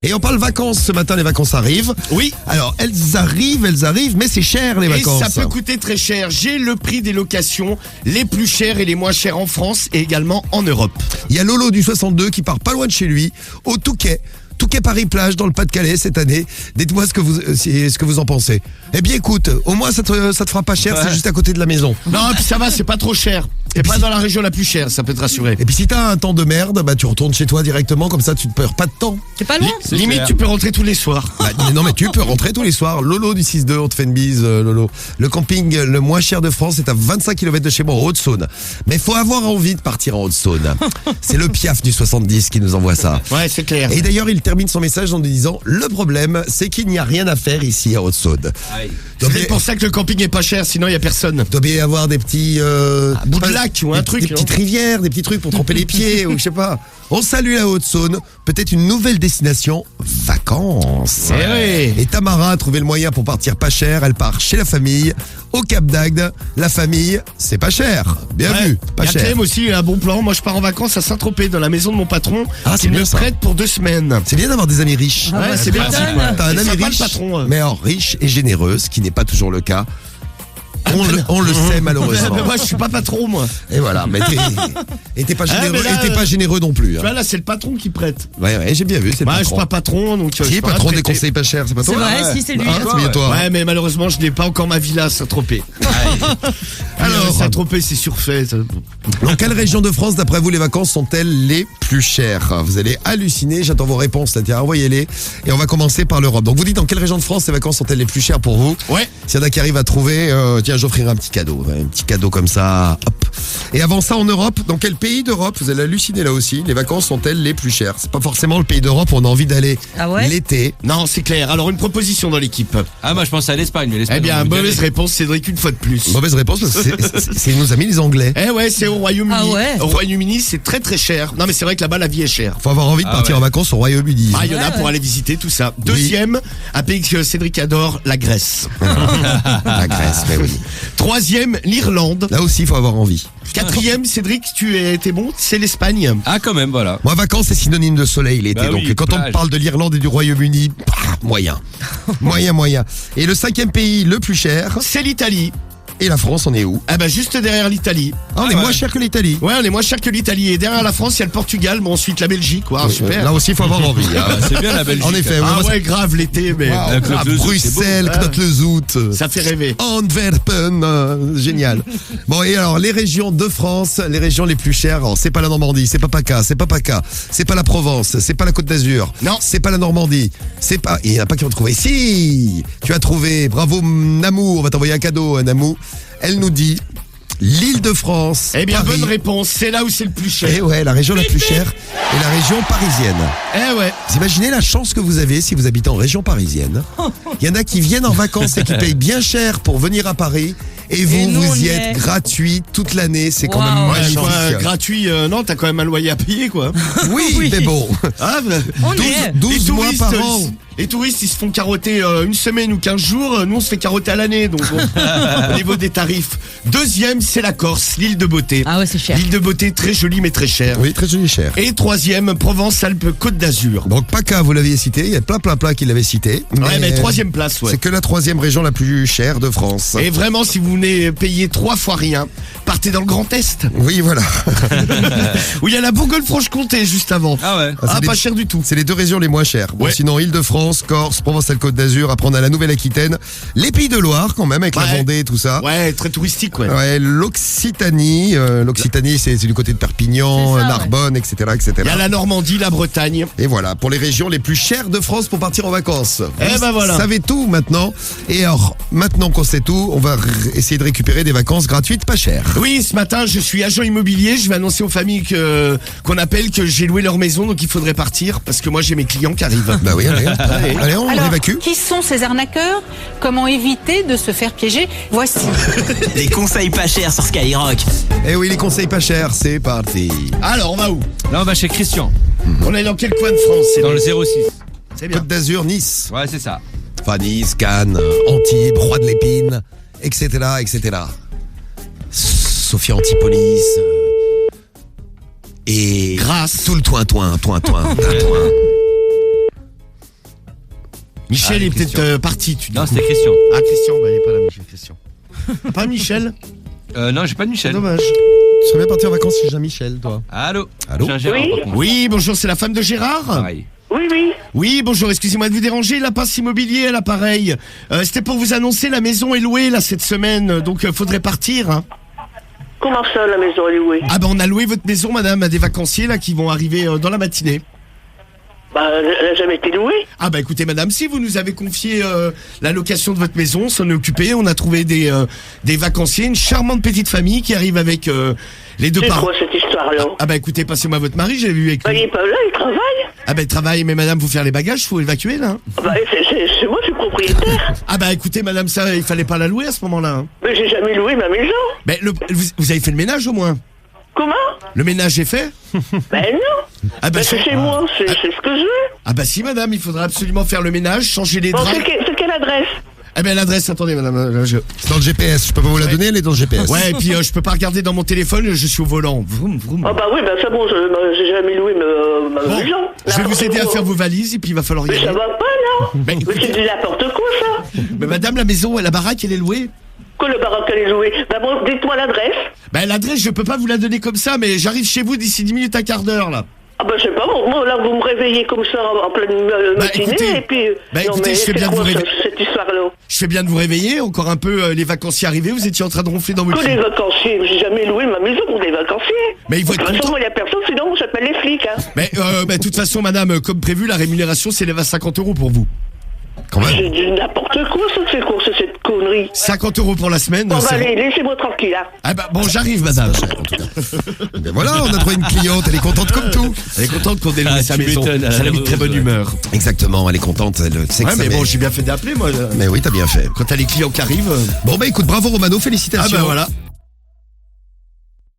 Et on parle vacances ce matin, les vacances arrivent. Oui. Alors, elles arrivent, mais c'est cher les vacances. Et ça peut coûter très cher. J'ai le prix des locations les plus chères et les moins chères en France et également en Europe. Il y a Lolo du 62 qui part pas loin de chez lui, au Touquet. Touquet Paris-Plage dans le Pas-de-Calais cette année. Dites-moi ce que vous en pensez. Eh bien écoute, au moins ça te fera pas cher, c'est juste à côté de la maison. Non, puis ça va, c'est pas trop cher. C'est pas dans la région la plus chère, ça peut te rassurer. Et puis si t'as un temps de merde, bah tu retournes chez toi directement, comme ça tu ne perds pas de temps. C'est pas loin. Limite, tu peux rentrer tous les soirs. Bah, mais tu peux rentrer tous les soirs. Lolo du 6-2, on te fait une bise, Lolo. Le camping le moins cher de France est à 25 km de chez moi, en Haute-Saône. Mais faut avoir envie de partir en Haute-Saône. C'est le Piaf du 70 qui nous envoie ça. Ouais, c'est clair. Et d'ailleurs, il termine son message en nous disant: le problème, c'est qu'il n'y a rien à faire ici à Haute-Saône. C'est pour ça que le camping est pas cher, sinon il y a personne. Il doit bien y avoir des petits bout de lac ou un truc, des petites rivières, des petits trucs pour tremper les pieds ou je sais pas. On salue la Haute-Saône, peut-être une nouvelle destination vacances. Et Tamara a trouvé le moyen pour partir pas cher. Elle part chez la famille au Cap d'Agde. La famille, c'est pas cher. Bien vu, pas cher. Clem aussi, un bon plan. Moi, je pars en vacances à Saint-Tropez dans la maison de mon patron. C'est qui bien me ça. prête pour 2 semaines. C'est bien d'avoir des amis riches. Ouais, c'est bien. T'as un Et ami sympa, riche, le patron. mais alors riche et généreux, ce qui n'est pas toujours le cas. On le sait malheureusement. Mais moi, je suis pas patron, moi. Et voilà, mais t'es pas généreux, mais là, et t'es pas généreux non plus. Tu vois, là, c'est le patron qui prête. Ouais, j'ai bien vu, c'est le Moi, je patron. suis pas patron, donc. Si, je peux patron pas des prêter. conseils pas chers, c'est pas toi. C'est vrai, si c'est lui. Ah, c'est bien toi. Ouais, mais malheureusement, je n'ai pas encore ma villa à Saint-Tropez. Alors, Saint-Tropez, c'est surfait. Dans quelle région de France, d'après vous, les vacances sont-elles les plus chères? Vous allez halluciner, j'attends vos réponses, là, tiens, envoyez-les. Et on va commencer par l'Europe. Donc vous dites dans quelle région de France les vacances sont-elles les plus chères pour vous? Ouais. S'il y en a qui arrivent à trouver, tiens, j'offrirai un petit cadeau. Un petit cadeau comme ça, hop. Et avant ça, en Europe, dans quel pays d'Europe, vous allez halluciner là aussi, les vacances sont-elles les plus chères? C'est pas forcément le pays d'Europe où on a envie d'aller l'été. Non, c'est clair. Alors, une proposition dans l'équipe. Ah, moi je pensais à l'Espagne, mais l'Espagne. Eh bien, on veut y mauvaise aller. réponse, Cédric, une fois de plus. Mauvaise réponse parce que c'est nos amis les Anglais. Eh ouais, c'est au Royaume-Uni. Ah ouais. Au Royaume-Uni, c'est très très cher. Non, mais c'est vrai que là-bas, la vie est chère. Faut avoir envie de partir en vacances au Royaume-Uni. Ah, il y en a pour aller visiter tout ça. Deuxième, un pays que Cédric adore, la Grèce. La Grèce, mais oui. Troisième, l'Irlande. Là aussi, il faut avoir envie. Quatrième, Cédric, t'es bon, c'est l'Espagne. Ah, quand même, voilà. Moi, vacances, c'est synonyme de soleil l'été. Bah donc, oui, quand on plage. parle de l'Irlande et du Royaume-Uni, moyen. moyen. Et le 5e pays le plus cher, C'est l'Italie. et la France, on est où? Ah bah juste derrière l'Italie. Ah, on est ouais. moins cher que l'Italie. Ouais, on est moins cher que l'Italie. Et derrière la France, il y a le Portugal, mais ensuite la Belgique, quoi. Ah, super. Là aussi, il faut avoir envie. Ah, c'est bien la Belgique. En effet, Ah moi, ouais, grave l'été, mais waouh, la Claude Lezout, Bruxelles, c'est beau. Claude Lezout, ça fait rêver. Antwerpen, génial. Bon, et alors, les régions de France, les régions les plus chères, alors, c'est pas la Normandie, c'est pas PACA, c'est pas la Provence, c'est pas la Côte d'Azur, Non. c'est pas la Normandie, c'est pas, il y en a pas qui ont trouvé. Si, tu as trouvé, bravo Namou, on va t'envoyer un cadeau, Namou. Elle nous dit l'Île-de-France. Eh bien, Paris. bonne réponse. C'est là où c'est le plus cher. Eh ouais, la région la plus chère est la région parisienne. Eh ouais. Vous imaginez la chance que vous avez si vous habitez en région parisienne. Il y en a qui viennent en vacances et qui payent bien cher pour venir à Paris. Et vous, Et nous, on vous y y êtes est. gratuit toute l'année. C'est quand Waouh. même Ouais, magnifique. quoi, gratuit, non, t'as quand même un loyer à payer, quoi. Oui, mais bon. Ah, bah, On y est. 12 mois par an. Les touristes, ils se font carotter une semaine ou 15 jours. Nous, on se fait carotter à l'année. Donc, bon, au niveau des tarifs. Deuxième, c'est la Corse, l'île de beauté. Ah ouais, c'est cher. L'île de beauté, très jolie, mais très chère. Oui, très joli cher. Et troisième, Provence-Alpes-Côte d'Azur. Donc PACA, vous l'aviez cité. Il y a plein qui l'avaient cité. Ouais, mais troisième place, ouais. C'est que la 3e région la plus chère de France. Et vraiment, si vous venez payer 3 fois rien, partez dans le Grand Est. Oui, voilà. Où il y a la Bourgogne-Franche-Comté juste avant. Ah ouais. Ah, c'est pas des- cher du tout. C'est les 2 régions les moins chères. Bon, Ouais. sinon, Île-de-France, Corse, Provence-Alpes-Côte d'Azur, après on a la Nouvelle-Aquitaine, les Pays de Loire quand même, avec la Ouais. Vendée et tout ça. Ouais, très touristique, ouais. Ouais, l'Occitanie, c'est du côté de Perpignan, C'est ça, Narbonne, etc., etc. Il y a la Normandie, la Bretagne. Et voilà, pour les régions les plus chères de France pour partir en vacances. Eh Vous ben voilà. savez tout maintenant. Et alors, maintenant qu'on sait tout, on va essayer de récupérer des vacances gratuites pas chères. Oui, ce matin, je suis agent immobilier. Je vais annoncer aux familles qu'on appelle que j'ai loué leur maison, donc il faudrait partir parce que moi j'ai mes clients qui arrivent. Bah oui, allez, allez on Alors, évacue. qui sont ces arnaqueurs? Comment éviter de se faire piéger? Voici. Les conseils pas chers sur Skyrock. Eh oui, les conseils pas chers, c'est parti. Alors, on va où? Là, on va chez Christian, On est dans quel coin de France? C'est dans le 06. C'est bien. Côte d'Azur, Nice. Ouais, c'est ça. Enfin, Nice, Cannes, Antibes, Roi de l'Épine, etc., etc. Sophia Antipolis. Et Grasse. tout le toin. Michel Ah, est Christian. peut-être parti, tu dis. Non, c'était Christian. Ah, Christian, bah, il est pas là, Michel, Christian. Pas Michel? Non, j'ai pas de Michel. Dommage. Tu serais bien parti en vacances chez Jean-Michel, toi. Allô. Allô. J'ai un Gérard, Oui. par contre. Oui, bonjour, c'est la femme de Gérard? Pareil. Oui. Oui, bonjour, excusez-moi de vous déranger, la Pince Immobilier à l'appareil. C'était pour vous annoncer, la maison est louée, là, cette semaine, donc faudrait partir, hein. Comment ça, la maison est louée? Ah bah on a loué votre maison, madame, à des vacanciers, là, qui vont arriver dans la matinée. Bah, elle n'a jamais été louée. Ah bah écoutez madame, si vous nous avez confié la location de votre maison, on s'en est occupé, on a trouvé des vacanciers, une charmante petite famille qui arrive avec les deux C'est parents. quoi cette histoire-là? Ah bah écoutez, passez-moi votre mari, j'ai vu avec Bah, il lui. est pas là, il travaille. Ah bah il travaille, mais madame, faut faire les bagages, faut évacuer là. Ah bah, c'est moi, je suis propriétaire. Ah bah écoutez madame, ça, il fallait pas la louer à ce moment-là. Hein. Mais j'ai jamais loué ma maison. Mais vous avez fait le ménage au moins? Comment? Le ménage est fait? Ben non. Ah bah, Ben, c'est chez moi, c'est ce que je veux. Ah bah si madame, il faudra absolument faire le ménage, changer les Bon, draps. c'est quelle adresse? Eh ben l'adresse, attendez madame, C'est dans le GPS, je peux pas vous la donner, elle est dans le GPS. Ouais, et puis je peux pas regarder dans mon téléphone, je suis au volant. Vroom, vroom. Ah bah oui, ben c'est bon, j'ai jamais loué ma Bon, maison. je vais vous aider à N'importe faire quoi. vos valises et puis il va falloir y Mais aller. ça va pas, là. Ben, Mais écoutez- c'est du n'importe quoi, ça. Mais madame, la maison, la baraque, elle est louée. Quoi, le baraque, elle est louée? Ben bon, dites-moi l'adresse. Ben l'adresse, je peux pas vous la donner comme ça, mais j'arrive chez vous d'ici 10 minutes, un quart d'heure là. Ah bah je sais pas, moi là vous me réveillez comme ça en pleine matinée écoutez, et puis... bah, non écoutez, mais je fais c'est bien de quoi vous ça, réveiller. cette histoire-là? Je fais bien de vous réveiller, encore un peu les vacanciers arrivés, vous étiez en train de ronfler dans votre Que les lit. vacanciers, j'ai jamais loué ma maison pour des vacanciers. Mais ils vont De être toute façon, contents. moi, il y a personne, sinon j'appelle les flics. Hein. Mais de toute façon, madame, comme prévu, la rémunération s'élève à 50 € pour vous. Quand même. C'est du n'importe quoi, ça, c'est quoi, c'est cette connerie? 50 € pour la semaine. Bon, bah, c'est- allez, laissez-moi tranquille, hein. Ah bah bon, j'arrive, madame. Ben voilà, on a trouvé une cliente, elle est contente comme tout. Elle est contente qu'on ait loué Ah, sa tu maison. m'étonnes, elle a Ça l'a l'air mis de très heureuse, bonne ouais. humeur. Exactement, elle est contente, elle sait que Ouais, ça mais bon, met- j'ai bien fait d'appeler, moi. Mais oui, t'as bien fait. Quand t'as les clients qui arrivent. Bon bah écoute, bravo Romano, félicitations. Ah bah voilà.